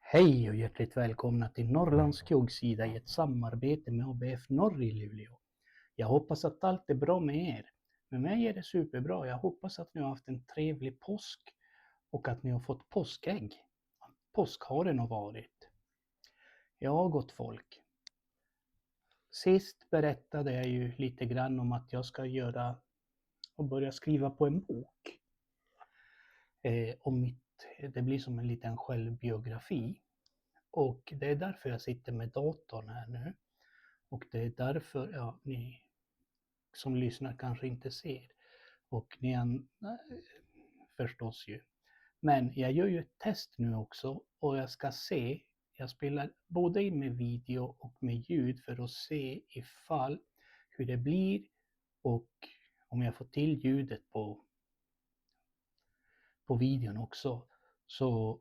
Hej och hjärtligt välkomna till Norrlands skuggsida i ett samarbete med ABF Norr i Luleå. Jag hoppas att allt är bra med er. Med mig är det superbra. Jag hoppas att ni har haft en trevlig påsk och att ni har fått påskägg. Påskharen har varit. Ja, gott folk. Sist berättade jag ju lite grann om att jag ska börja skriva på en bok. Det blir som en liten självbiografi. Och det är därför jag sitter med datorn här nu. Och det är därför ni som lyssnar kanske inte ser. Och ni förstås ju. Men jag gör ju ett test nu också och jag ska se. Jag spelar både in med video och med ljud för att se ifall hur det blir och om jag får till ljudet på videon också. Så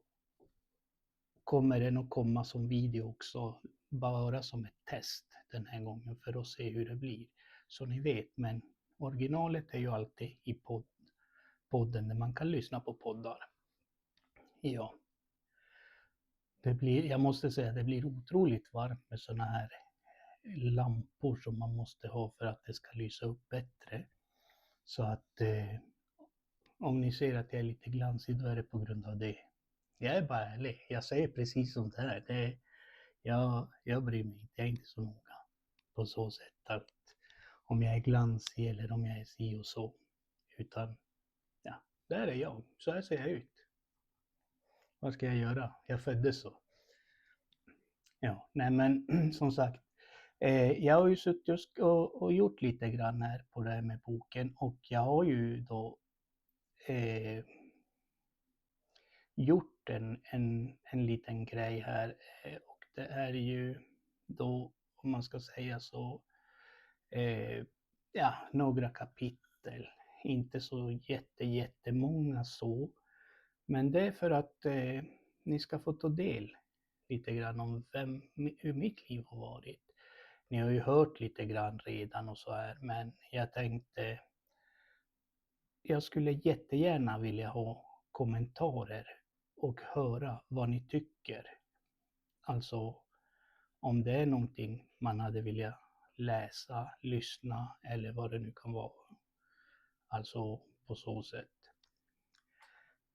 kommer den att komma som video också, bara som ett test den här gången för att se hur det blir. Så ni vet, men originalet är ju alltid i podden där man kan lyssna på poddar. Ja. Jag måste säga att det blir otroligt varmt med såna här lampor som man måste ha för att det ska lysa upp bättre. Så att om ni ser att jag är lite glansig, då är det på grund av det. Jag är bara ärlig. Jag säger precis som det är. Jag bryr mig inte. Jag är inte så noga på så sätt att om jag är glansig eller om jag är si och så. Utan ja, där är jag. Så här ser jag ut. Vad ska jag göra? Jag föddes så. Ja, nej men som sagt. Jag har ju suttit och gjort lite grann här på det här med boken. Och jag har ju då gjort en liten grej här. Och det är ju då, om man ska säga så, några kapitel. Inte så jättemånga så. Men det är för att ni ska få ta del lite grann om hur mitt liv har varit. Ni har ju hört lite grann redan och så här, men jag tänkte jag skulle jättegärna vilja ha kommentarer och höra vad ni tycker. Alltså om det är någonting man hade velat läsa, lyssna eller vad det nu kan vara. Alltså på så sätt.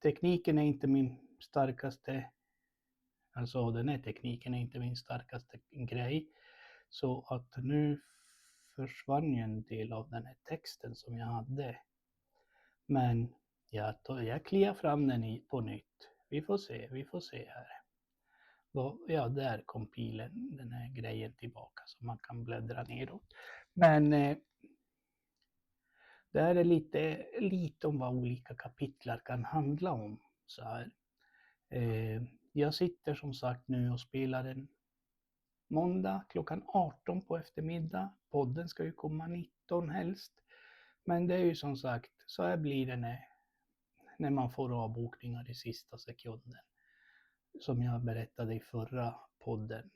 Tekniken är inte min starkaste, tekniken är inte min starkaste grej. Så att nu försvann ju en del av den här texten som jag hade. Men jag kliar fram den på nytt. Vi får se här. Ja, där kom pilen, den här grejen tillbaka så man kan bläddra neråt. Men det här är lite om vad olika kapitlar kan handla om. Så här. Jag sitter som sagt nu och spelar en måndag klockan 18 på eftermiddag. Podden ska ju komma 19 helst. Men det är ju som sagt, så här blir det när man får avbokningar i sista sekunden. Som jag berättade i förra podden.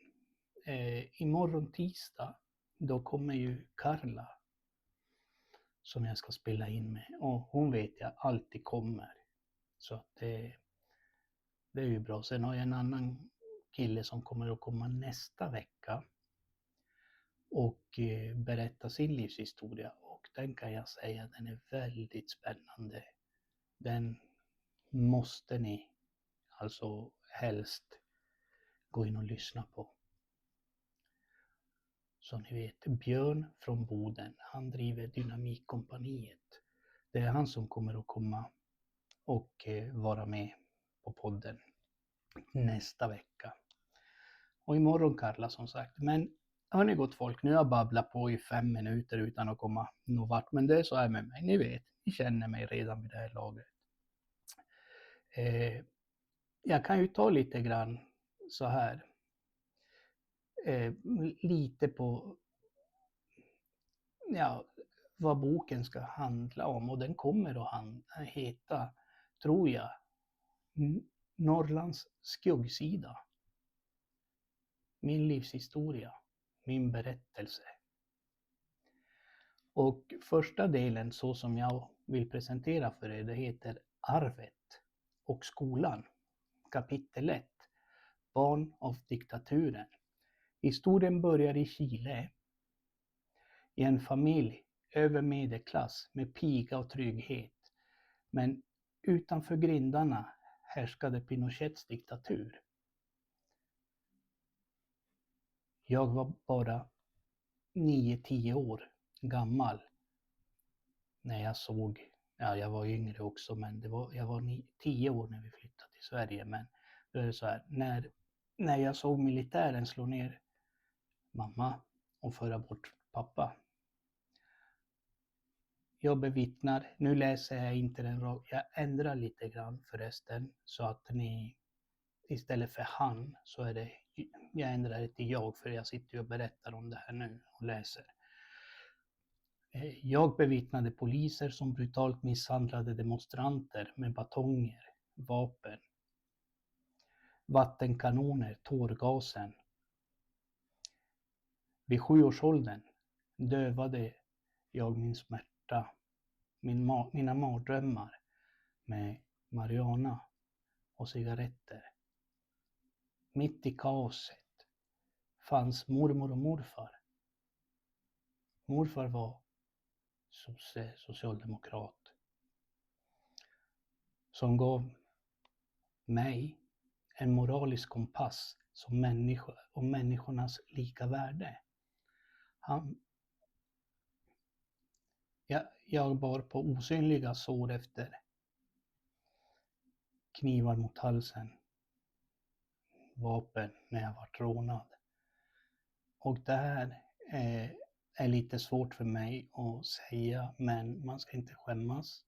Imorgon tisdag, då kommer ju Karla som jag ska spela in med. Och hon vet jag alltid kommer. Så att det är ju bra. Sen har jag en annan kille som kommer att komma nästa vecka. Och berätta sin livshistoria. Och den kan jag säga, den är väldigt spännande. Den måste ni alltså helst gå in och lyssna på. Så ni vet, Björn från Boden, han driver Dynamikkompaniet. Det är han som kommer att komma och vara med på podden nästa vecka. Och imorgon Karla som sagt. Men hörni gott folk, nu har jag babblat på i 5 minuter utan att komma någon vart. Men det är så här med mig, ni vet, ni känner mig redan vid det här laget. Jag kan ju ta lite grann så här. Lite på vad boken ska handla om. Och den kommer att heta, tror jag, Norrlands skuggsida. Min livshistoria, min berättelse. Och första delen, så som jag vill presentera för er, det heter Arvet och skolan. Kapitel 1. barn av diktaturen. Historien börjar i Chile, i en familj över medelklass med piga och trygghet. Men utanför grindarna härskade Pinochets diktatur. Jag var bara 9-10 år gammal när jag såg, jag var yngre också, men jag var 10 år när vi flyttade till Sverige. Men då är det så här, när jag såg militären slå ner mamma och föra bort pappa. Jag bevittnar, nu läser jag inte den rakt, jag ändrar lite grann förresten så att ni istället för han så är det, jag ändrar det till jag för jag sitter och berättar om det här nu och läser. Jag bevittnade poliser som brutalt misshandlade demonstranter med batonger, vapen, vattenkanoner, tårgasen. Vid 7-årsåldern dövade jag min smärta, mina mardrömmar med marijuana och cigaretter. Mitt i kaoset fanns mormor och morfar. Morfar var socialdemokrat som gav mig en moralisk kompass som människa och människornas lika värde. Jag bar på osynliga sår efter knivar mot halsen, vapen när jag var rånad. Och det här är lite svårt för mig att säga, men man ska inte skämmas.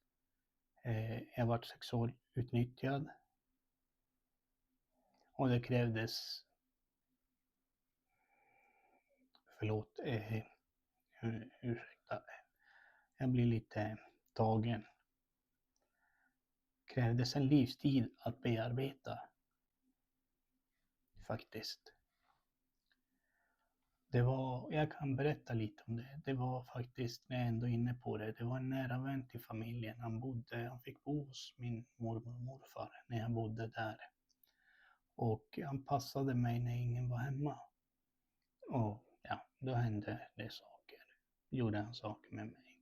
Jag var sexuellt utnyttjad och det krävdes, ursäkta, jag blir lite tagen. Krävdes en livstid att bearbeta, faktiskt. Jag kan berätta lite om det. Det var faktiskt, när jag ändå är inne på det, det var en nära vän till familjen. Han fick bo hos min mormor och morfar när jag bodde där. Och han passade mig när ingen var hemma. Och då hände det saker. Gjorde han saker med mig.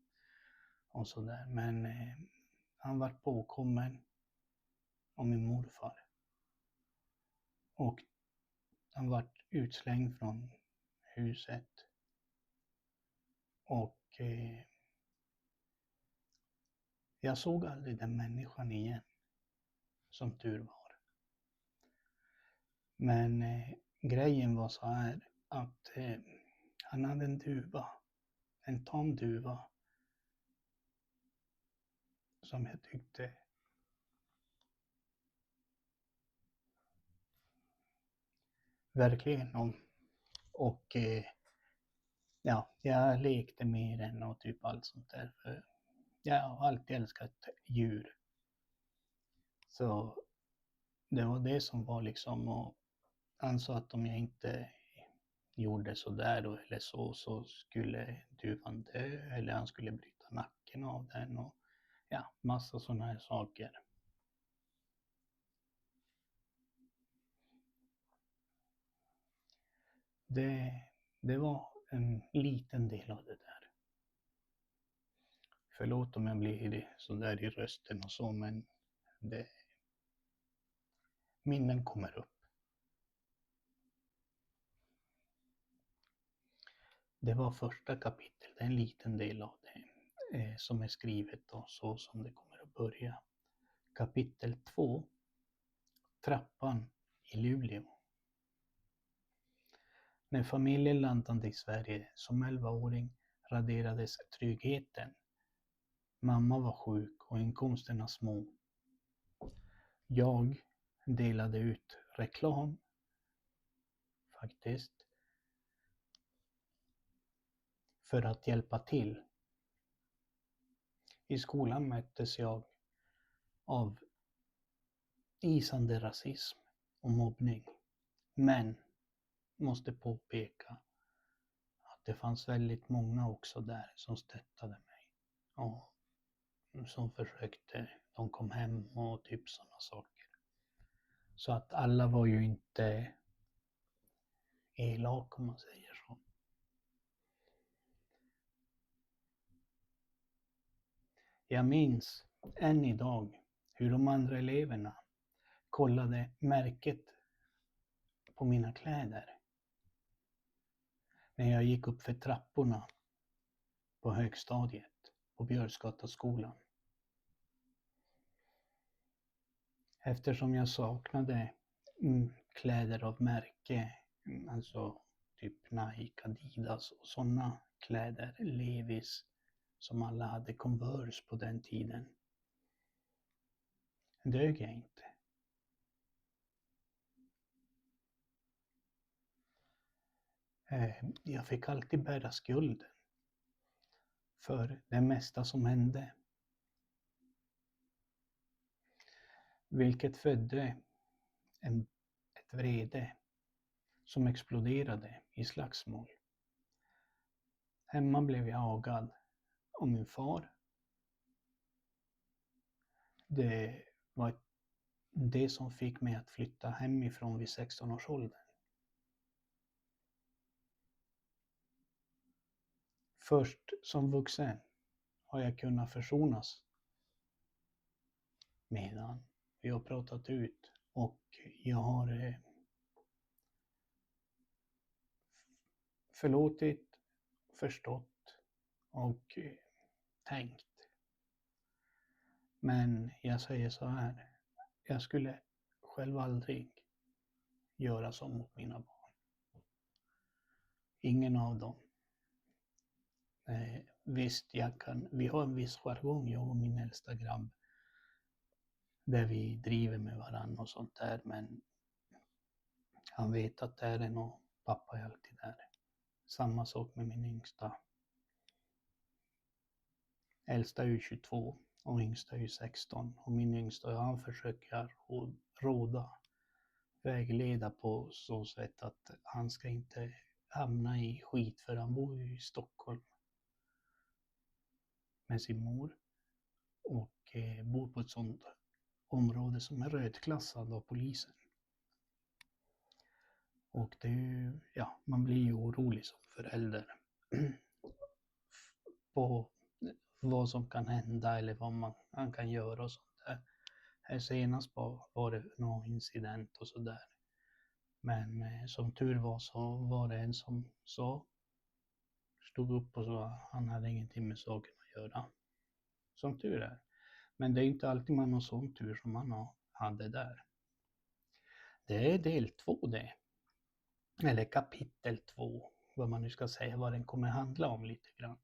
Och sådär. Men han var påkommen om min morfar. Och han var utslängd från huset. Och jag såg aldrig den människan igen. Som tur var. Men grejen var så här att han hade en duva. En tam duva. Som jag tyckte verkligen om. Och jag lekte med den och typ allt sånt där. För jag har alltid älskat djur. Så det var det som var liksom, och han sa att om jag inte gjorde så där då, eller så skulle duvan dö, eller han skulle bryta nacken av den och massa sådana här saker. Det var en liten del av det där. Förlåt om jag blir så där i rösten och så, men minnen kommer upp. Det var första kapitlet, en liten del av det som är skrivet och så som det kommer att börja. Kapitel 2. Trappan i Luleå. När familjen landade i Sverige som 11-åring raderades tryggheten. Mamma var sjuk och inkomsterna små. Jag delade ut reklam, faktiskt, för att hjälpa till. I skolan möttes jag av isande rasism och mobbning. Men måste påpeka att det fanns väldigt många också där som stöttade mig. Och som försökte, de kom hem och typ sådana saker. Så att alla var ju inte elaka om man säger så. Jag minns än idag hur de andra eleverna kollade märket på mina kläder när jag gick upp för trapporna på högstadiet på Björksgataskolan. Eftersom jag saknade kläder av märke, alltså typ Nike, Adidas och sådana kläder, Levi's, som alla hade, Converse på den tiden, dög jag inte. Jag fick alltid bära skulden för det mesta som hände. Vilket födde ett vrede som exploderade i slagsmål. Hemma blev jag agad av min far. Det var det som fick mig att flytta hemifrån vid 16 års ålder. Först som vuxen har jag kunnat försonas med han. Vi har pratat ut och jag har förlåtit, förstått och tänkt. Men jag säger så här, jag skulle själv aldrig göra så mot mina barn. Ingen av dem. Visst, vi har en viss jargong, jag och min äldsta grabb, där vi driver med varandra och sånt där, men han vet att det är nog pappa är alltid där. Samma sak med min yngsta. Äldsta är ju 22 och yngsta är ju 16. Och min yngsta, han försöker råda, vägleda på så sätt att han ska inte hamna i skit, för han bor ju i Stockholm med sin mor och bor på ett sånt område som är rödklassad av polisen. Och det är ju, ja, man blir ju orolig som förälder på vad som kan hända eller vad man kan göra och sånt där. Här senast var det någon incident och sådär. Men som tur var så var det en som stod upp och sa han hade ingenting med saken att göra. Som tur är. Men det är inte alltid man har sån tur som man hade där. Det är del 2 det. Eller kapitel 2. Vad man nu ska säga, vad den kommer handla om lite grann.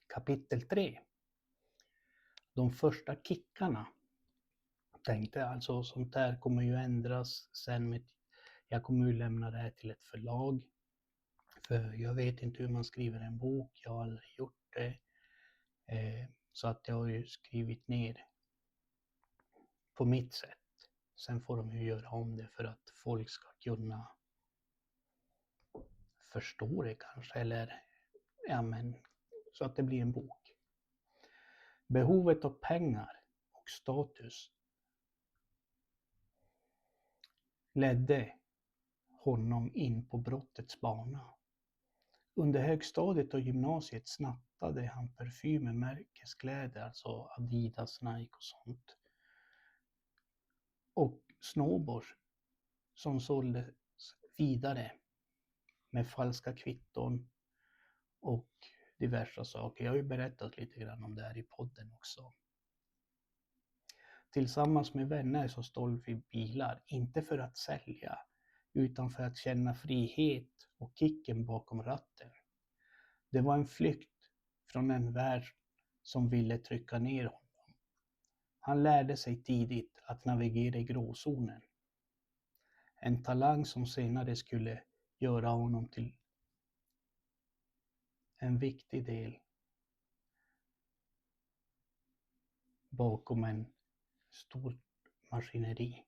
Kapitel 3. De första kickarna. Tänkte alltså, sånt där kommer ju ändras sen. Jag kommer ju lämna det här till ett förlag. För jag vet inte hur man skriver en bok. Jag har aldrig gjort det. Så att jag har ju skrivit ner på mitt sätt. Sen får de ju göra om det för att folk ska kunna förstå det kanske. Eller ja, men så att det blir en bok. Behovet av pengar och status ledde honom in på brottets bana. Under högstadiet och gymnasiet snattade han parfymer, märkeskläder, alltså Adidas, Nike och sånt. Och snowboards som såldes vidare med falska kvitton och diverse saker. Jag har ju berättat lite grann om det här i podden också. Tillsammans med vänner så stal vi bilar, inte för att sälja, utan för att känna frihet och kicken bakom ratten. Det var en flykt från en värld som ville trycka ner honom. Han lärde sig tidigt att navigera i gråzonen. En talang som senare skulle göra honom till en viktig del bakom en stor maskineri.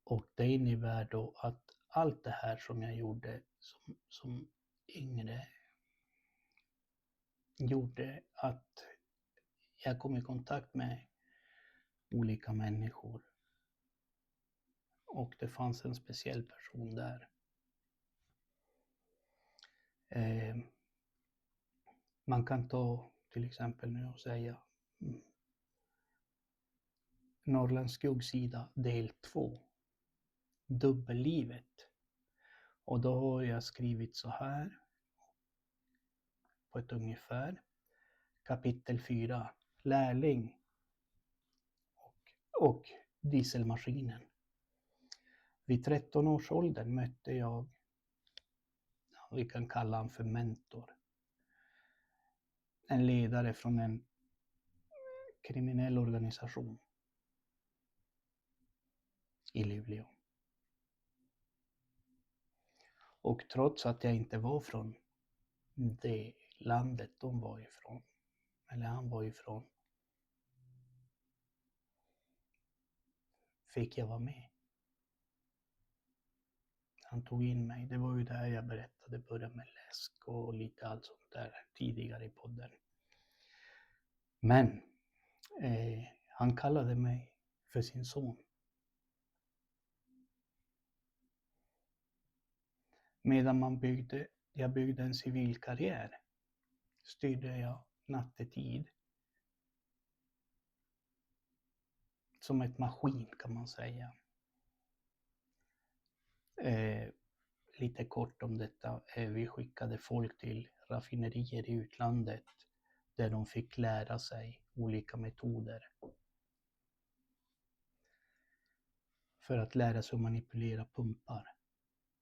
Och det innebär då att allt det här som jag gjorde som yngre gjorde att jag kom i kontakt med olika människor. Och det fanns en speciell person där. Man kan ta till exempel nu och säga Norrlands skuggsida del 2. Dubbellivet. Och då har jag skrivit så här på ett ungefär. Kapitel 4. Lärling och dieselmaskinen. Vid 13 års ålder mötte jag, vi kan kalla han för mentor, en ledare från en kriminell organisation i Luleå. Och trots att jag inte var från det landet de var ifrån, eller han var ifrån, fick jag vara med. Han tog in mig. Det var ju där jag berättade, började med läsk och lite allt sånt där tidigare i podden. Men han kallade mig för sin son. Medan jag byggde en civil karriär, styrde jag nattetid som ett maskin kan man säga. Lite kort om detta. Vi skickade folk till raffinerier i utlandet där de fick lära sig olika metoder för att lära sig att manipulera pumpar,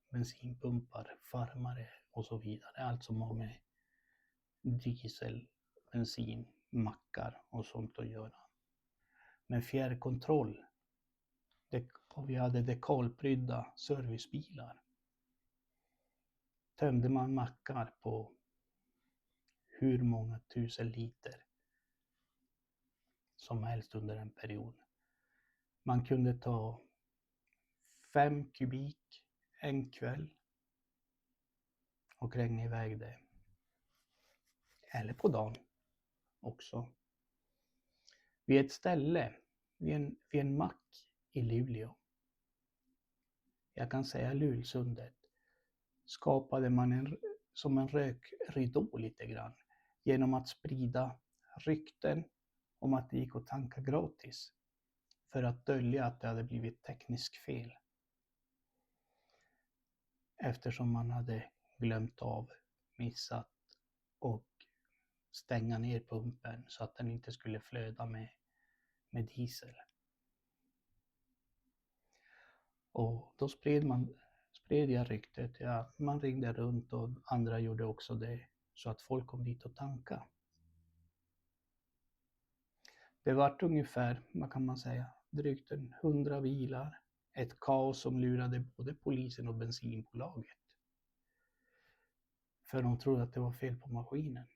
bensinpumpar, farmare och så vidare. Allt som har med diesel, bensin, mackar och sånt att göra. Men fjärrkontroll, och vi hade dekalprydda servicebilar. Tömde man mackar på hur många tusen liter som helst under en period. Man kunde ta 5 kubik en kväll och kränga iväg det. Eller på dagen också. Vid ett ställe, vid en mack i Luleå, jag kan säga Lulsundet, skapade man som en rökridå lite grann genom att sprida rykten om att det gick att tanka gratis för att dölja att det hade blivit tekniskt fel. Eftersom man hade glömt av, missat och stänga ner pumpen så att den inte skulle flöda med diesel. Och då spred jag ryktet. Ja, man ringde runt och andra gjorde också det så att folk kom dit och tanka. Det vart ungefär, vad kan man säga, drygt 100 bilar. Ett kaos som lurade både polisen och bensinbolaget. För de trodde att det var fel på maskinen.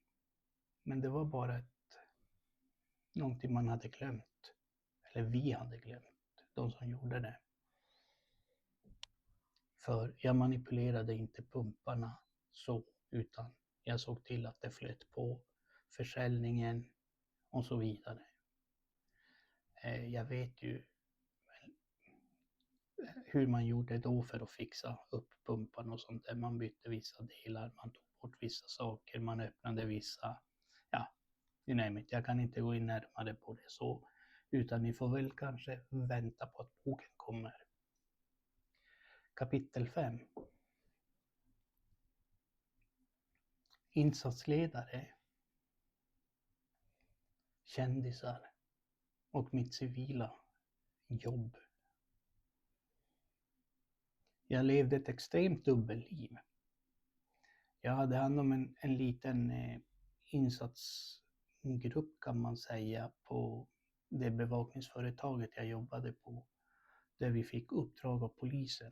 Men det var bara någonting man hade glömt. Eller vi hade glömt, de som gjorde det. För jag manipulerade inte pumparna så, utan jag såg till att det flöt på försäljningen och så vidare. Jag vet ju hur man gjorde då för att fixa upp pumparna och sånt där. Man bytte vissa delar, man tog bort vissa saker, man öppnade vissa, ja, jag kan inte gå in närmare på det så, utan ni får väl kanske vänta på att boken kommer. Kapitel 5. Insatsledare, kändisar och mitt civila jobb. Jag levde ett extremt dubbelliv. Jag hade hand om en liten insatsgrupp kan man säga på det bevakningsföretaget jag jobbade på, där vi fick uppdrag av polisen.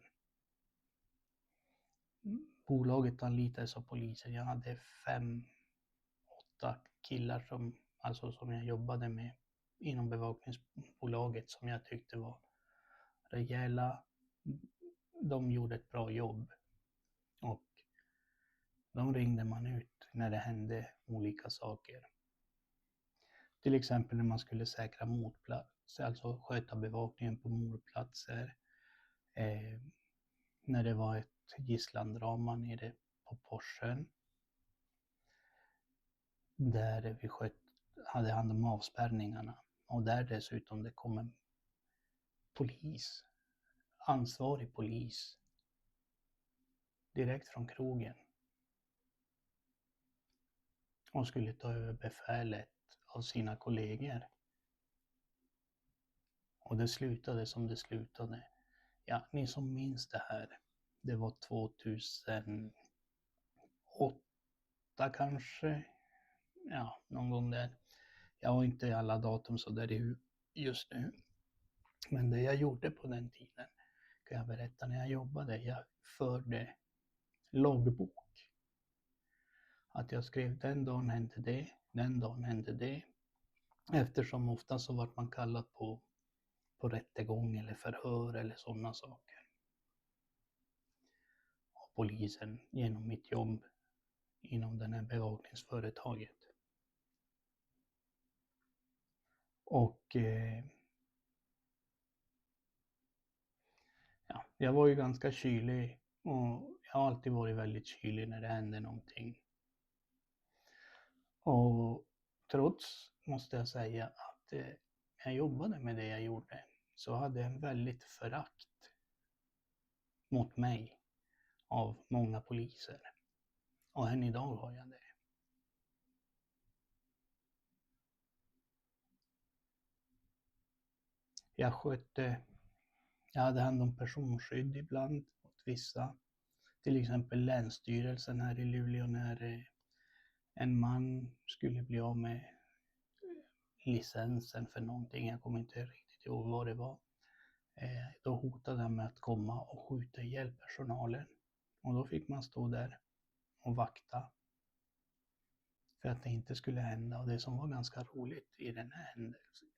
Bolaget anlitades av polisen. Jag hade 5-8 killar som jag jobbade med inom bevakningsbolaget som jag tyckte var rejäla. De gjorde ett bra jobb och de ringde man ut när det hände olika saker. Till exempel när man skulle säkra mordplats, alltså sköta bevakningen på mordplatser. När det var ett gisslandrama nere på Porschen. Där vi hade hand om avspärrningarna. Och där dessutom det kom en polis, ansvarig polis, direkt från krogen. Och skulle ta över befälet av sina kollegor. Och det slutade som det slutade. Ja, ni som minns det här. Det var 2008 kanske. Ja, någon gång där. Jag har inte alla datum så där just nu. Men det jag gjorde på den tiden kan jag berätta när jag jobbade. Jag förde loggbok. Att jag skrev den dagen hände det, den dagen hände det. Eftersom ofta så var man kallad på rättegång eller förhör eller sådana saker. Och polisen genom mitt jobb inom det här bevakningsföretaget. Och ja, jag var ju ganska kylig och jag har alltid varit väldigt kylig när det händer någonting. Och trots, måste jag säga, att jag jobbade med det jag gjorde så hade jag en väldigt förakt mot mig av många poliser. Och än idag har jag det. Jag hade hand om personskydd ibland åt vissa. Till exempel Länsstyrelsen här i Luleå när en man skulle bli av med licensen för någonting. Jag kommer inte riktigt ihåg vad det var. Då hotade han med att komma och skjuta ihjäl personalen. Och då fick man stå där och vakta. För att det inte skulle hända. Och det som var ganska roligt i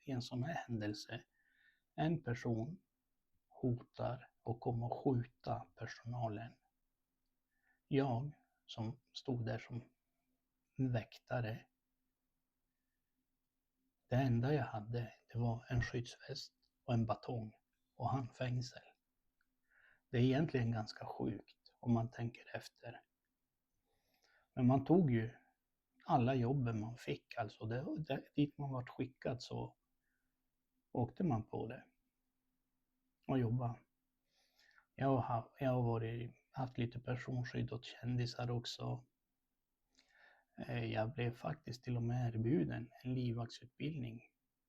en sån här händelse. En person hotar och kommer att skjuta personalen. Jag som stod där som väktare. Det enda jag hade det var en skyddsväst och en batong och handfängsel. Det är egentligen ganska sjukt om man tänker efter. Men man tog ju alla jobben man fick. Alltså dit man var skickad så åkte man på det. Och jobba. Jag har haft lite personskydd åt kändisar också. Jag blev faktiskt till och med erbjuden en livvaktsutbildning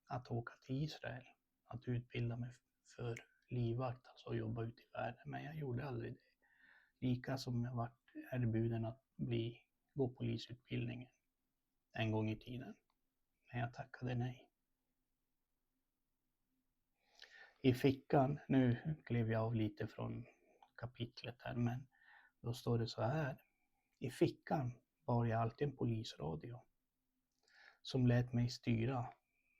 att åka till Israel. Att utbilda mig för livvakt, alltså jobba ute i världen. Men jag gjorde aldrig det. Lika som jag var erbjuden att gå polisutbildningen en gång i tiden. Men jag tackade nej. I fickan, nu klev jag av lite från kapitlet här, men då står det så här. I fickan bar jag alltid en polisradio som lät mig styra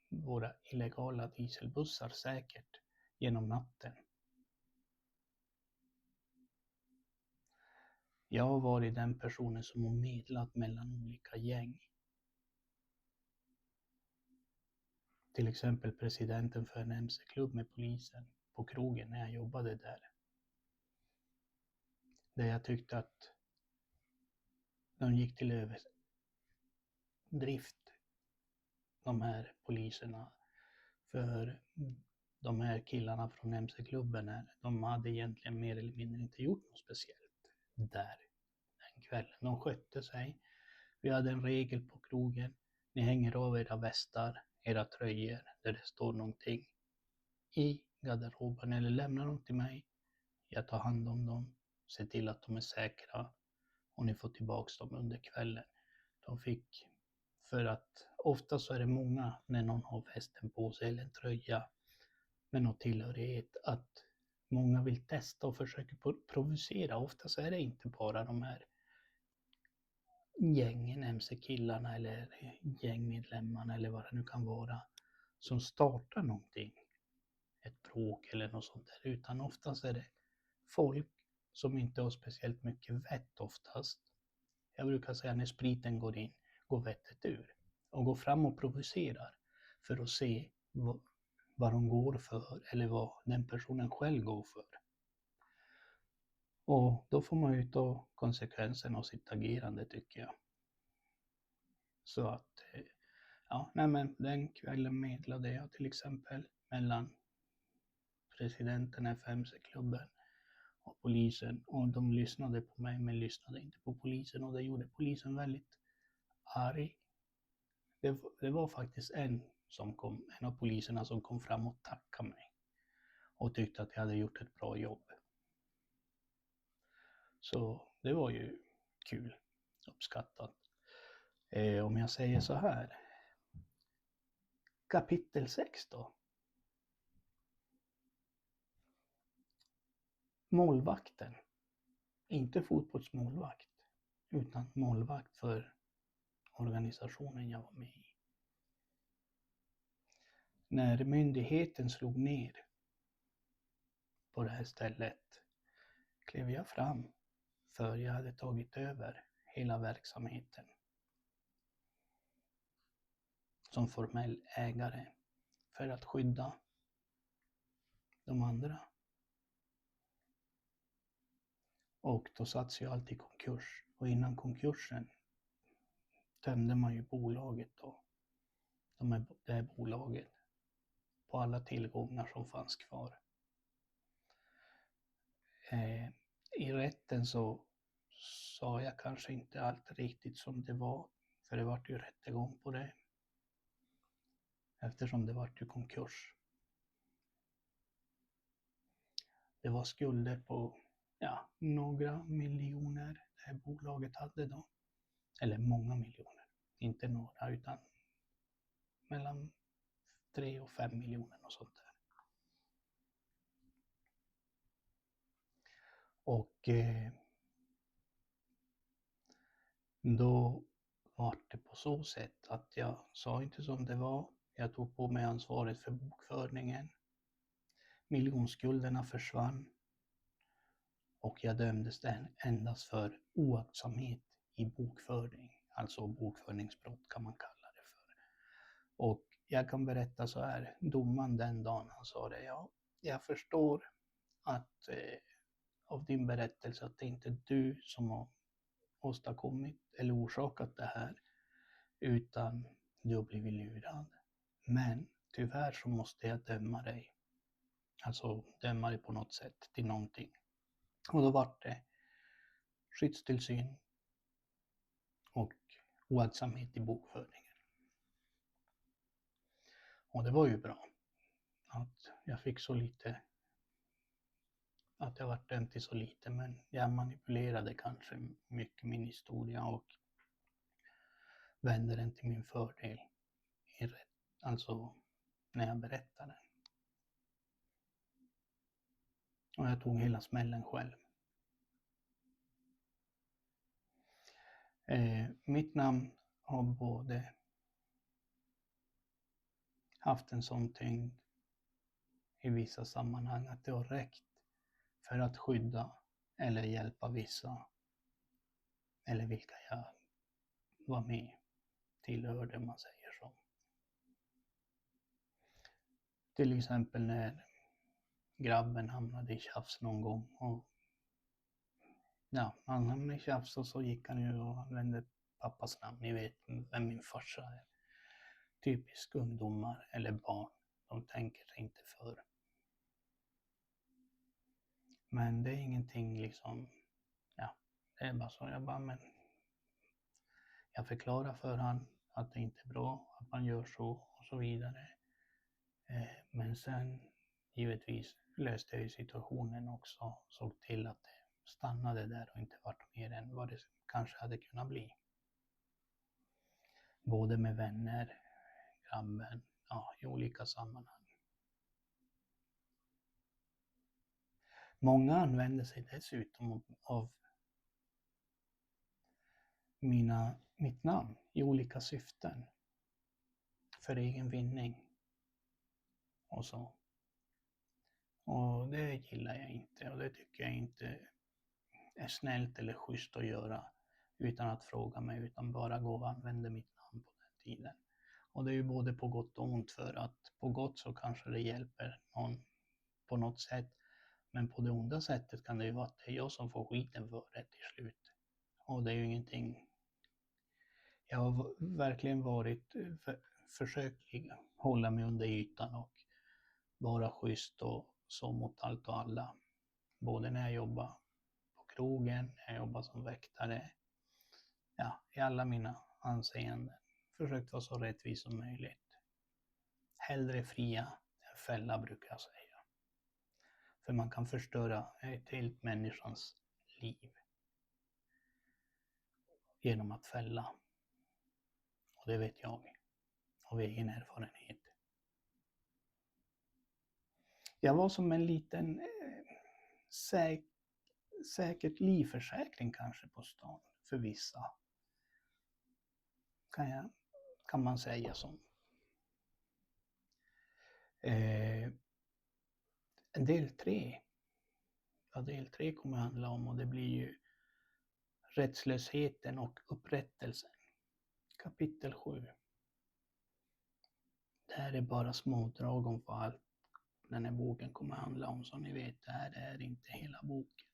våra illegala dieselbussar säkert genom natten. Jag har varit den personen som har medlat mellan olika gäng. Till exempel presidenten för en MC-klubb med polisen på krogen när jag jobbade där. Där jag tyckte att de gick till överdrift, de här poliserna. För de här killarna från MC-klubben här, de hade egentligen mer eller mindre inte gjort något speciellt där den kvällen. De skötte sig. Vi hade en regel på krogen. Ni hänger av era västar, era tröjor där det står någonting i garderoben eller lämnar dem till mig. Jag tar hand om dem, ser till att de är säkra och ni får tillbaka dem under kvällen. För att ofta så är det många när någon har västen på sig eller en tröja med någon tillhörighet att många vill testa och försöker provocera. Ofta så är det inte bara de här gängen, MC-killarna eller gängmedlemmarna eller vad det nu kan vara som startar någonting. Ett bråk eller något sånt där. Utan oftast är det folk som inte har speciellt mycket vett oftast. Jag brukar säga när spriten går in, går vettet ur. Och går fram och provocerar. för att se vad de går för eller vad den personen själv går för. Och då får man ju ta konsekvenserna av sitt agerande, tycker jag. Så att, ja, nej men den kvällen medlade jag till exempel mellan presidenten, FMC-klubben och polisen, och de lyssnade på mig men lyssnade inte på polisen, och det gjorde polisen väldigt arg. Det var faktiskt en av poliserna som kom fram och tackade mig och tyckte att jag hade gjort ett bra jobb. Så det var ju kul, uppskattat. Om jag säger så här. Kapitel 6 då. Målvakten. Inte fotbollsmålvakt, utan målvakt för organisationen jag var med i. När myndigheten slog ner på det här stället klev jag fram, för jag hade tagit över hela verksamheten som formell ägare för att skydda de andra. Och då satt ju allt i konkurs, och innan konkursen tömde man ju bolaget då. Det här bolaget på alla tillgångar som fanns kvar. I rätten så sa jag kanske inte allt riktigt som det var, för det var ju rättegång på det. Eftersom det var ju konkurs. Det var skulder på några miljoner det här bolaget hade då. Eller många miljoner. Inte några, utan mellan 3 och 5 miljoner och sånt där. Och då var det på så sätt att jag sa inte som det var. Jag tog på mig ansvaret för bokföringen. Miljonskulderna försvann. Och jag dömdes endast för oaktsamhet i bokföring. Alltså bokföringsbrott kan man kalla det för. Och jag kan berätta så här. Domaren den dagen, han sa det. Ja, jag förstår att av din berättelse att det inte är du som har åstadkommit eller orsakat det här, utan du har blivit lurad. Men tyvärr så måste jag döma dig. Alltså döma dig på något sätt till någonting. Och då var det skyddstillsyn och oaktsamhet i bokföringen. Och det var ju bra att jag fick så lite, att jag var dömd till så lite, men jag manipulerade kanske mycket min historia och vände den till min fördel alltså när jag berättade. Och jag tog hela smällen själv. Mitt namn har både haft en sån tyngd i vissa sammanhang att det har räckt för att skydda eller hjälpa vissa, eller vilka jag var med tillhörde, om man säger så. Till exempel när grabben hamnade i tjafs någon gång, och han hamnade i tjafs, och så gick han ju och använde pappas namn. Ni vet vem min farsa är. Typisk ungdomar eller barn, de tänker sig inte för. Men det är ingenting liksom, det är bara så. Jag förklarar för han att det inte är bra att man gör så och så vidare. Men sen givetvis löste jag situationen också, såg till att det stannade där och inte vart mer än vad det kanske hade kunnat bli. Både med vänner, grabben, i olika sammanhang. Många använder sig dessutom av mitt namn i olika syften. För egen vinning. Och så. Och det gillar jag inte, och det tycker jag inte är snällt eller schysst att göra utan att fråga mig, utan bara gå och använda mitt namn på den tiden. Och det är ju både på gott och ont, för att på gott så kanske det hjälper någon på något sätt. Men på det onda sättet kan det ju vara att det är jag som får skiten för det till slut. Och det är ju ingenting. Jag har verkligen varit försökt hålla mig under ytan och vara schysst och så mot allt och alla. Både när jag jobbar på krogen, när jag jobbar som väktare. Ja, i alla mina anseenden. Försökt vara så rättvis som möjligt. Hellre fria än fälla, brukar jag säga. För man kan förstöra ett helt människans liv genom att fälla. Och det vet jag av egen erfarenhet. Jag var som en liten säkert livförsäkring kanske på stan för vissa. Kan man säga som. Del 3. Ja, del 3 kommer att handla om, och det blir ju rättslösheten och upprättelsen. Kapitel 7. Det här är bara smådrag om vad allt den här boken kommer att handla om, som ni vet. Det här är inte hela boken.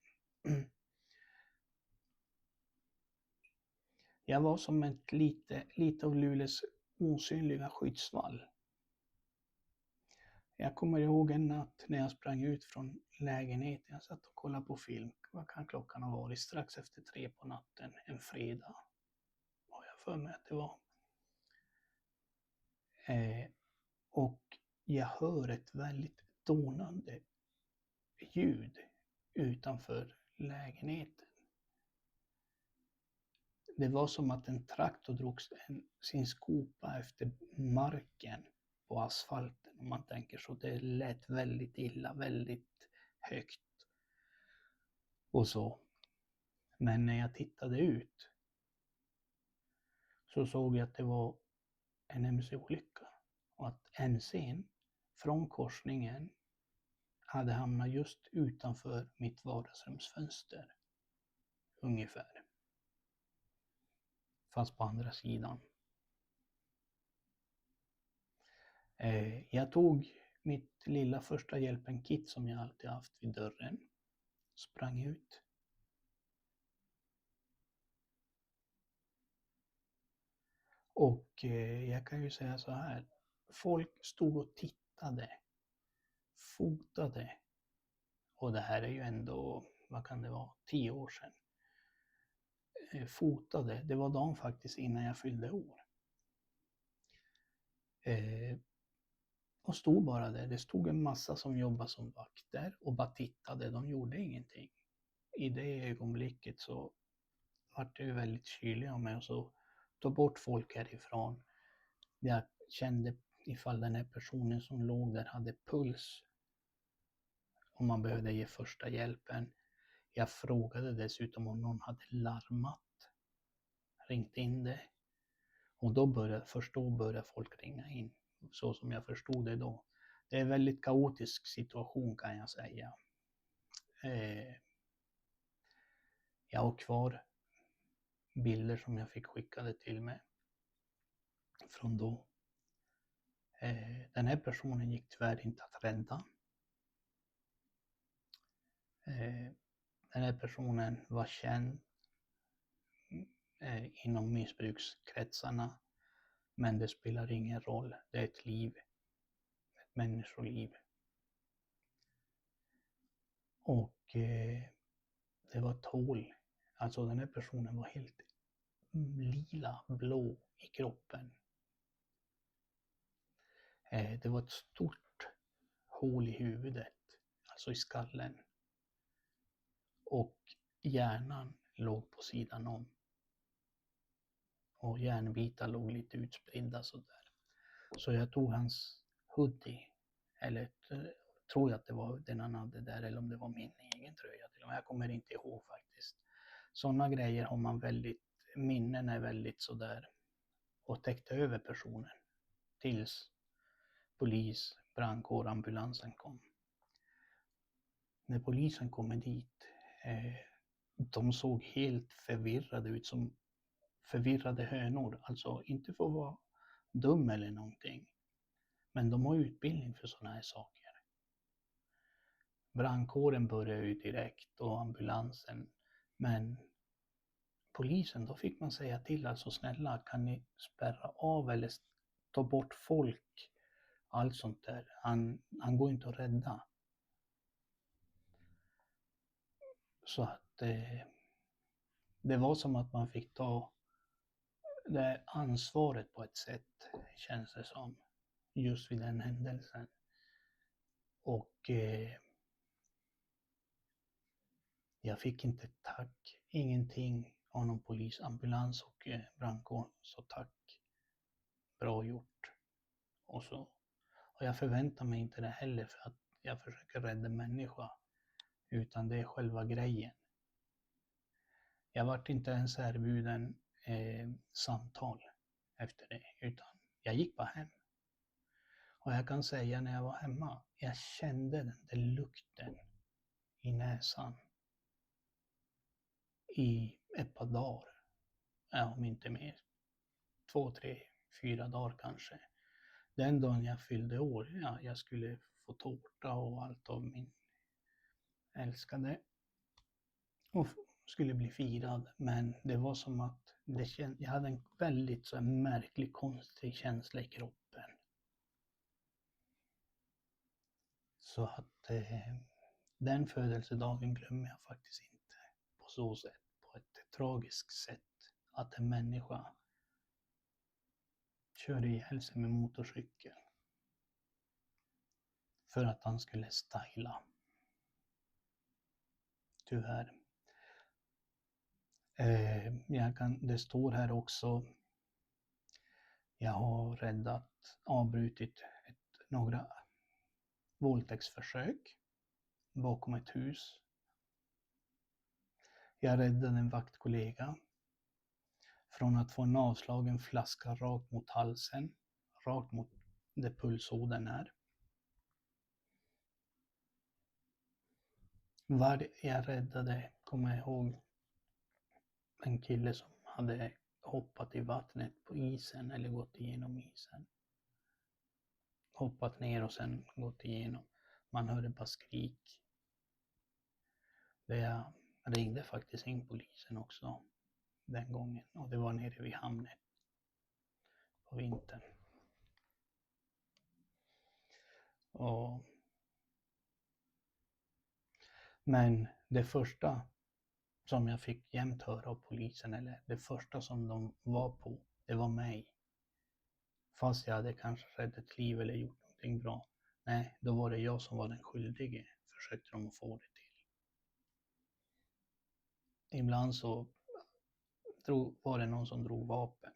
Jag var som ett lite av Luleås osynliga skyddsvall. Jag kommer ihåg en natt när jag sprang ut från lägenheten. Jag satt och kollade på film. Vad kan klockan ha varit? Strax efter 3 på natten, en fredag. Och jag för mig att det var. Och jag hör ett väldigt dånande ljud utanför lägenheten. Det var som att en traktor drog sin skopa efter marken på asfalten, om man tänker så. Det lät väldigt illa, väldigt högt och så. Men när jag tittade ut så såg jag att det var en MC-olycka och att MC:n från korsningen hade hamnat just utanför mitt vardagsrumsfönster ungefär. Fast på andra sidan. Jag tog mitt lilla första hjälpen-kit som jag alltid haft vid dörren. Sprang ut. Och jag kan ju säga så här. Folk stod och tittade. Fotade. Och det här är ju ändå, vad kan det vara, 10 år sedan. Fotade. Det var dagen faktiskt innan jag fyllde år. Och stod bara där. Det stod en massa som jobbade som vakter och bara tittade. De gjorde ingenting. I det ögonblicket så var det ju väldigt kyligt av mig, och så ta bort folk härifrån. Jag kände ifall den här personen som låg där hade puls. Om man behövde ge första hjälpen. Jag frågade dessutom om någon hade larmat. Ringt in det. Och då började folk ringa in. Så som jag förstod det då. Det är en väldigt kaotisk situation, kan jag säga. Jag har kvar bilder som jag fick skickade till mig från då. Den här personen gick tyvärr inte att rädda. Den här personen var känd inom missbrukskretsarna. Men det spelar ingen roll. Det är ett liv. Ett människoliv. Och det var ett hål. Alltså den här personen var helt lila, blå i kroppen. Det var ett stort hål i huvudet. Alltså i skallen. Och hjärnan låg på sidan om. Och hjärnbitar låg lite utspridda sådär. Så jag tog hans hoodie. Eller tror jag att det var den han hade där. Eller om det var min egen tröja till och med. Jag kommer inte ihåg faktiskt. Sådana grejer har man väldigt. Minnen är väldigt sådär. Och täckte över personen. Tills polis, brandkår, ambulansen kom. När polisen kommer dit. De såg helt förvirrade ut, som förvirrade hönor. Alltså inte för att vara dum eller någonting. Men de har utbildning för sådana här saker. Brandkåren började ju direkt och ambulansen. Men polisen, då fick man säga till, alltså snälla kan ni spärra av eller ta bort folk. Allt sånt där. Han går inte att rädda. Så att det var som att man fick ta det ansvaret på ett sätt, känns det som. Just vid den händelsen. Och jag fick inte tack, ingenting av någon polis, ambulans och brandkår. Så tack, bra gjort. Och jag förväntar mig inte det heller för att jag försöker rädda människa. Utan det är själva grejen. Jag vart inte ens erbjuden samtal efter det. Utan jag gick bara hem. Och jag kan säga när jag var hemma, jag kände den där lukten i näsan i ett par dagar. Ja, om inte mer. 2, 3, 4 dagar kanske. Den dagen jag fyllde år, ja, jag skulle få tårta och allt av min älskade. Och skulle bli firad. Men det var som att jag hade en väldigt så märklig, konstig känsla i kroppen. Så att den födelsedagen glömmer jag faktiskt inte på så sätt. På ett tragiskt sätt. Att en människa körde ihjäl sig med motorcykel. För att han skulle styla. Tyvärr. Det står här också. Jag har avbrutit några våldtäktsförsök bakom ett hus. Jag räddade en vaktkollega från att få en avslagen flaska rakt mot halsen, rakt mot där pulsådern är. Jag räddade, kommer jag ihåg, en kille som hade hoppat i vattnet på isen eller gått igenom isen. Hoppat ner och sen gått igenom. Man hörde bara skrik. Jag ringde faktiskt in polisen också den gången. Och det var nere vid hamnen på vintern. Men det första som jag fick jämt höra av polisen, eller det första som de var på, det var mig. Fast jag hade kanske räddat ett liv eller gjort någonting bra. Nej, då var det jag som var den skyldige, försökte de få det till. Ibland så var det någon som drog vapen.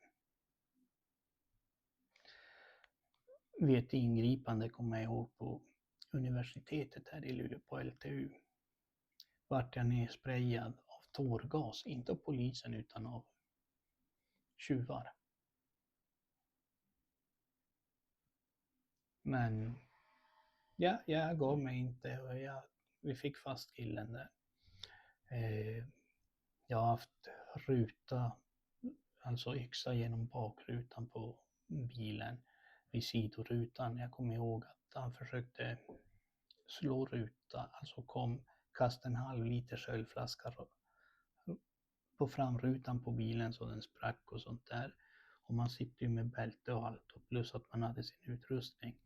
Vid ett ingripande kommer jag ihåg på universitetet här i Luleå på LTU. Vart jag nedsprayad av tårgas, inte av polisen utan av tjuvar. Men ja, jag gav mig inte och vi fick fast killen där. Jag har haft alltså yxa genom bakrutan på bilen vid sidorutan. Jag kommer ihåg att han försökte slå ruta, alltså kastade en halvliters ölflaska på framrutan på bilen så den sprack och sånt där. Och man sitter ju med bälte och allt och plus att man hade sin utrustning.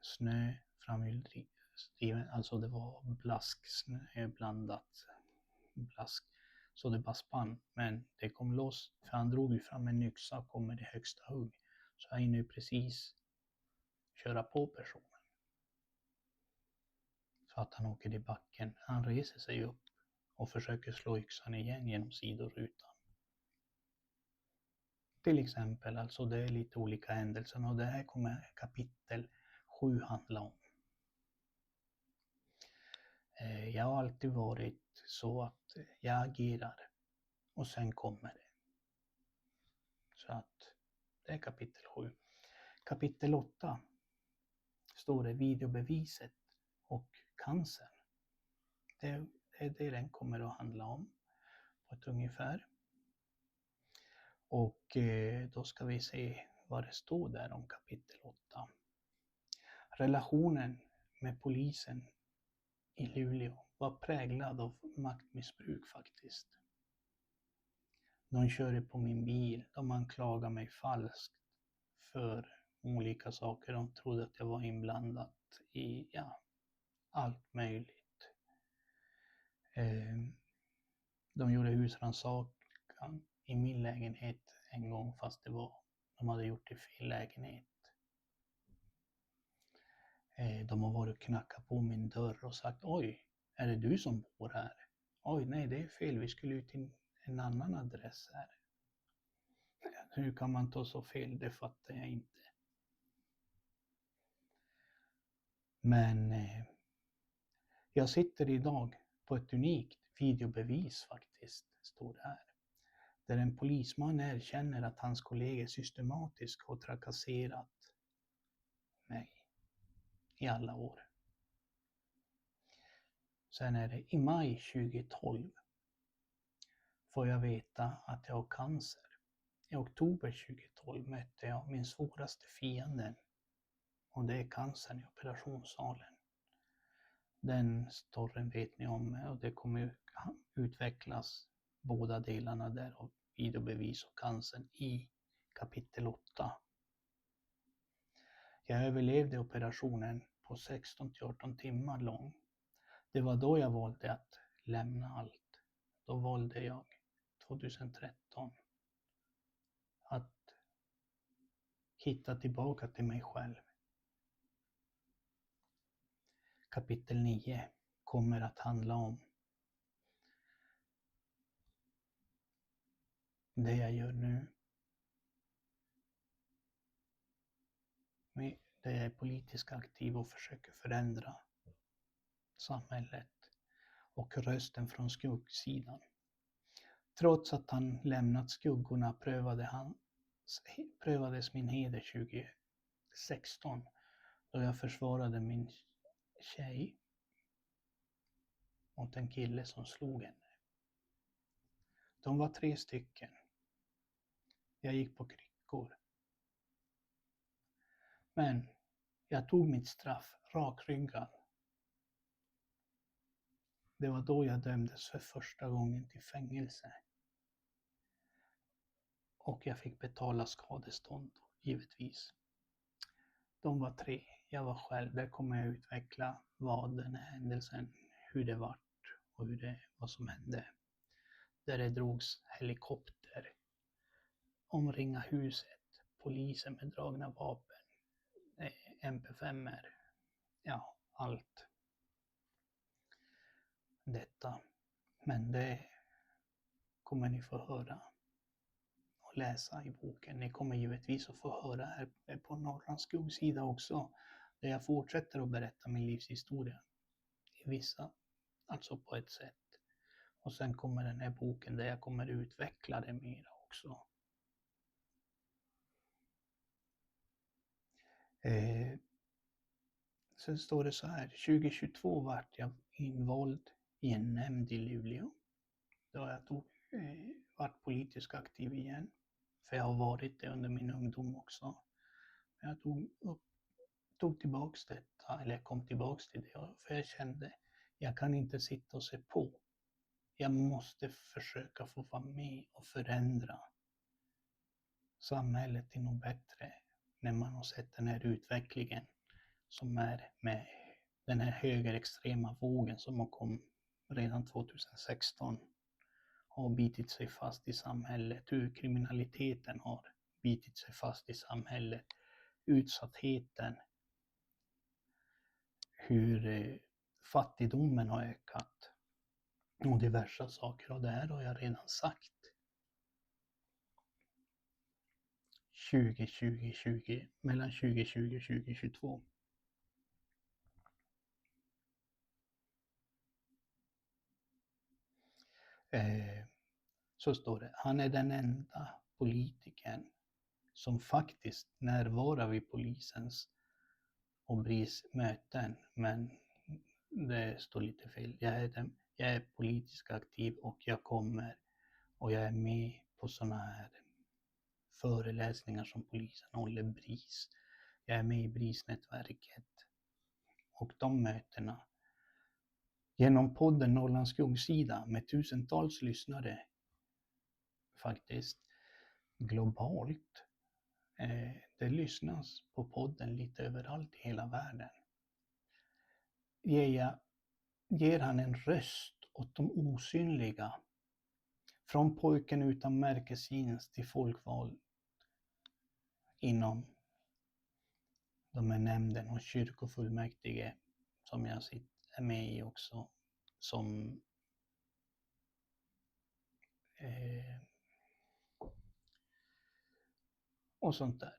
Snö framhjulsdriven, alltså det var blasksnö blandat blask. Så det bara spann, men det kom loss för han drog ju fram en yxa och kom med det högsta hugg. Så jag hinner ju precis köra på personen. Så att han åker i backen. Han reser sig upp och försöker slå yxan igen genom sidorutan. Till exempel, alltså det är lite olika händelser och det här kommer kapitel 7 handla om. Jag har alltid varit så att jag agerar och sen kommer det. Så att det är kapitel 7. Kapitel 8 står det videobeviset och cancer. Det är det den kommer att handla om på ett ungefär. Och då ska vi se vad det står där om kapitel 8. Relationen med polisen i Luleå var präglad av maktmissbruk faktiskt. De körde på min bil, de anklagade mig falskt för olika saker. De trodde att jag var inblandad i allt möjligt. De gjorde husrannsakan i min lägenhet en gång, fast de hade gjort det i fel lägenhet. De har varit och knackat på min dörr och sagt: oj, är det du som bor här? Oj, nej, det är fel, vi skulle ut till en annan adress här. Hur kan man ta så fel? Det fattar jag inte. Men jag sitter idag på ett unikt videobevis faktiskt, står det här. Där en polisman erkänner att hans kollegor systematiskt har trakasserat mig i alla år. Sen är det i maj 2012 får jag veta att jag har cancer. I oktober 2012 mötte jag min svåraste fiende, och det är cancern i operationssalen. Den storyn vet ni om, och det kommer utvecklas båda delarna där av videobevis och cancern i kapitel 8. Jag överlevde operationen på 16-18 timmar lång. Det var då jag valde att lämna allt. Då valde jag 2013 att hitta tillbaka till mig själv. Kapitel 9 kommer att handla om det jag gör nu. Där jag är politiskt aktiv och försöker förändra samhället, och rösten från skuggsidan. Trots att han lämnat skuggorna prövades min heder 2016, då jag försvarade min tjej mot en kille som slog henne. De var 3 stycken. Jag gick på kryckor. Men jag tog mitt straff rakryggad. Det var då jag dömdes för första gången till fängelse. Och jag fick betala skadestånd, givetvis. De var 3, jag var själv. Där kommer jag utveckla vad den här händelsen, hur det vart och vad som hände. Där det drogs helikopter, omringa huset, poliser med dragna vapen, MP5-er, allt detta. Men det kommer ni få höra och läsa i boken. Ni kommer givetvis att få höra här på Norrlands skuggsida också, där jag fortsätter att berätta min livshistoria. I vissa, alltså på ett sätt. Och sen kommer den här boken där jag kommer utveckla det mer också. Sen står det så här: 2022 vart jag invald i en nämnd i Luleå. Då jag varit politiskt aktiv igen. För jag har varit det under min ungdom också. Jag tog tillbaks detta, eller kom tillbaks till det, för jag kände jag kan inte sitta och se på. Jag måste försöka få vara med och förändra samhället till något bättre, när man har sett den här utvecklingen som är med den här högerextrema vågen som har kommit redan 2016 har bitit sig fast i samhället, hur kriminaliteten har bitit sig fast i samhället, utsattheten, hur fattigdomen har ökat och diverse saker, och det här har jag redan sagt 2020, mellan 2020 och 2022. Så står det: han är den enda politikern som faktiskt närvarar vid polisens och BRIS möten, men det står lite fel. Jag är politiskt aktiv och jag är med på sådana här föreläsningar som polisen håller, BRIS. Jag är med i BRIS-nätverket. Och de mötena, genom podden Norrlands skuggsida med tusentals lyssnare, faktiskt globalt. Det lyssnas på podden lite överallt i hela världen. Ger han en röst åt de osynliga. Från pojken utan märkesjeans till folkvald inom de här nämnden och kyrkofullmäktige som jag är med i också. Som och sånt där.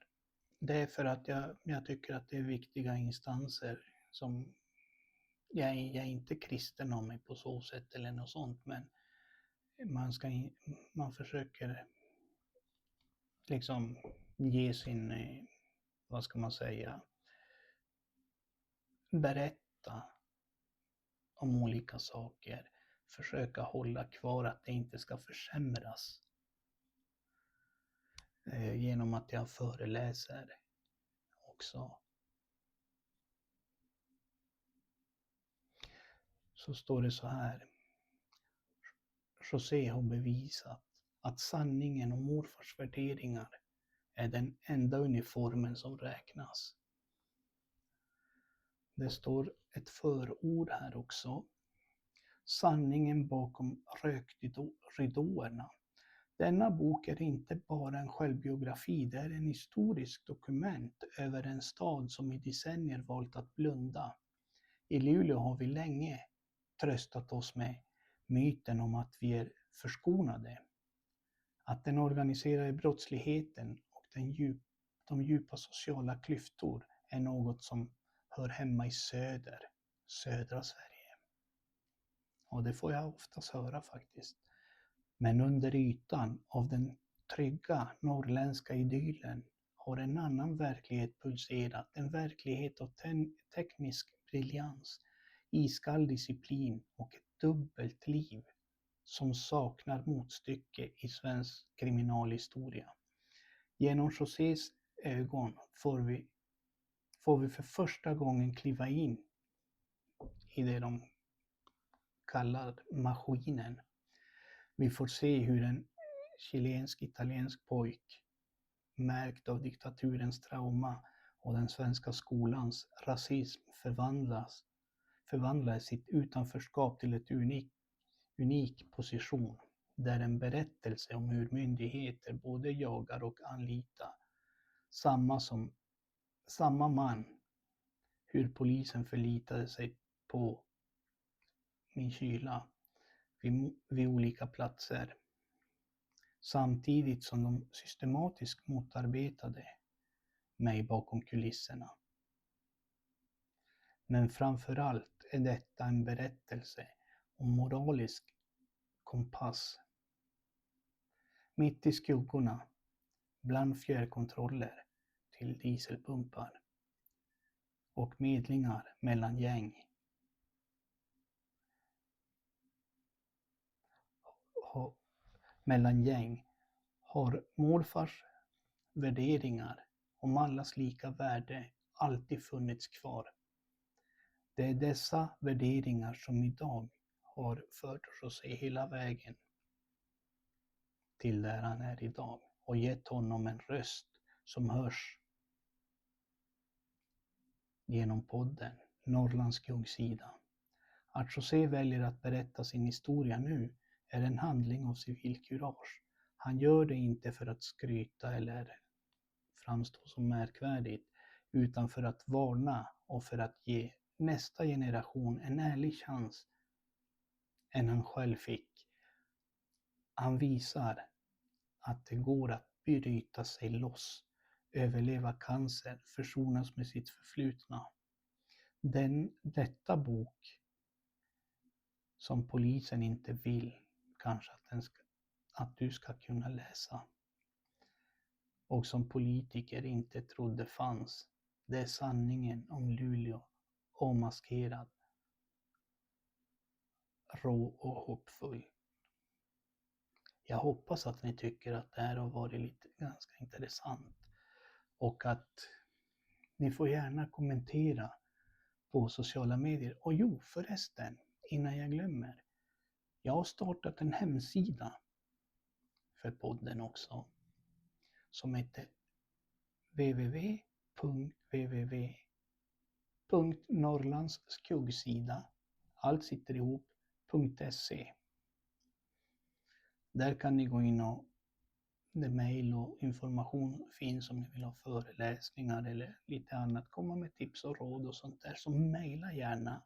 Det är för att jag tycker att det är viktiga instanser som jag är inte kristen av mig på så sätt eller något sånt, men man försöker liksom ge sin, vad ska man säga, berätta om olika saker, försöka hålla kvar att det inte ska försämras genom att jag föreläser också. Så står det så här: José har bevisat att sanningen om morfars värderingar är den enda uniformen som räknas. Det står ett förord här också. Sanningen bakom rökridåerna. Denna bok är inte bara en självbiografi, det är en historisk dokument över en stad som i decennier valt att blunda. I Luleå har vi länge tröstat oss med myten om att vi är förskonade. Att den organiserade brottsligheten och de djupa sociala klyftor är något som hör hemma i södra Sverige. Och det får jag oftast höra faktiskt. Men under ytan av den trygga norrländska idyllen har en annan verklighet pulserat. En verklighet av teknisk briljans, iskall disciplin och ett dubbelt liv som saknar motstycke i svensk kriminalhistoria. Genom Josés ögon får vi för första gången kliva in i det de kallar maskinen. Vi får se hur en chilensk-italiensk pojk, märkt av diktaturens trauma och den svenska skolans rasism, förvandlar sitt utanförskap till ett unik position, där en berättelse om hur myndigheter både jagar och anlitar samma man, hur polisen förlitade sig på min kyla vid olika platser, samtidigt som de systematiskt motarbetade mig bakom kulisserna. Men framförallt är detta en berättelse om moralisk kompass. Mitt i skuggorna, bland fjärrkontroller till dieselpumpar och medlingar mellan gäng, har morfars värderingar om allas lika värde alltid funnits kvar. Det är dessa värderingar som idag har fört José hela vägen till där han är idag och gett honom en röst som hörs genom podden Norrlands skuggsida. Att José väljer att berätta sin historia nu är en handling av civilkurage. Han gör det inte för att skryta eller framstå som märkvärdigt, utan för att varna och för att ge nästa generation en ärlig chans än han själv fick. Han visar att det går att bryta sig loss, överleva cancer, försonas med sitt förflutna. Detta bok som polisen inte vill kanske att du ska kunna läsa och som politiker inte trodde fanns. Det är sanningen om Luleå, omaskerad, rå och hoppfull. Jag hoppas att ni tycker att det här har varit lite ganska intressant och att ni får gärna kommentera på sociala medier. Och jo, förresten, innan jag glömmer. Jag har startat en hemsida för podden också som heter www.norrlandsskuggssida, allt sitter ihop.se. Där kan ni gå in och där mejl och information finns om ni vill ha föreläsningar eller lite annat, komma med tips och råd och sånt där, så mejla gärna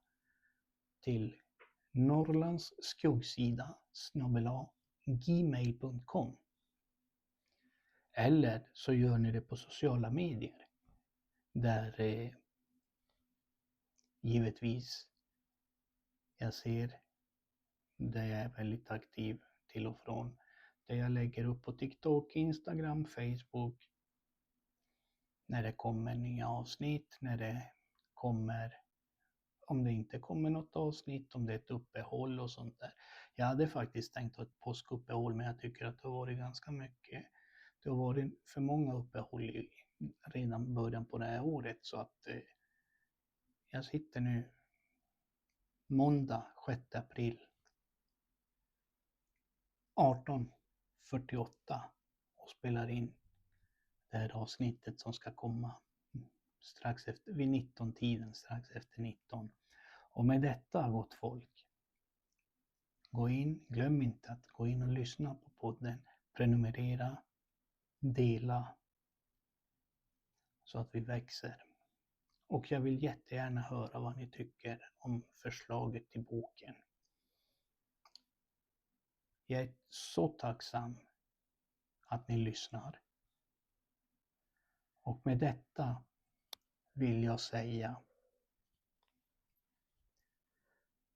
till norrlandsskuggssida@gmail.com. Eller så gör ni det på sociala medier där givetvis jag ser där jag är väldigt aktiv till och från. Där jag lägger upp på TikTok, Instagram, Facebook. När det kommer nya avsnitt, när det kommer, om det inte kommer något avsnitt, om det är ett uppehåll och sånt där. Jag hade faktiskt tänkt att ett påskuppehåll, men jag tycker att det har varit ganska mycket. Det har varit för många uppehåll redan början på det här året, så att jag sitter nu måndag 6 april 18:48 och spelar in det här avsnittet som ska komma strax efter, vid 19-tiden, strax efter 19. Och med detta, gott folk, glöm inte att gå in och lyssna på podden, prenumerera, dela så att vi växer. Och jag vill jättegärna höra vad ni tycker om förslaget till boken. Jag är så tacksam att ni lyssnar. Och med detta vill jag säga: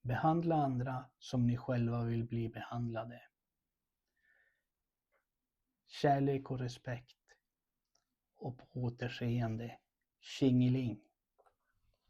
behandla andra som ni själva vill bli behandlade. Kärlek och respekt. Och på återseende. Tjingeling.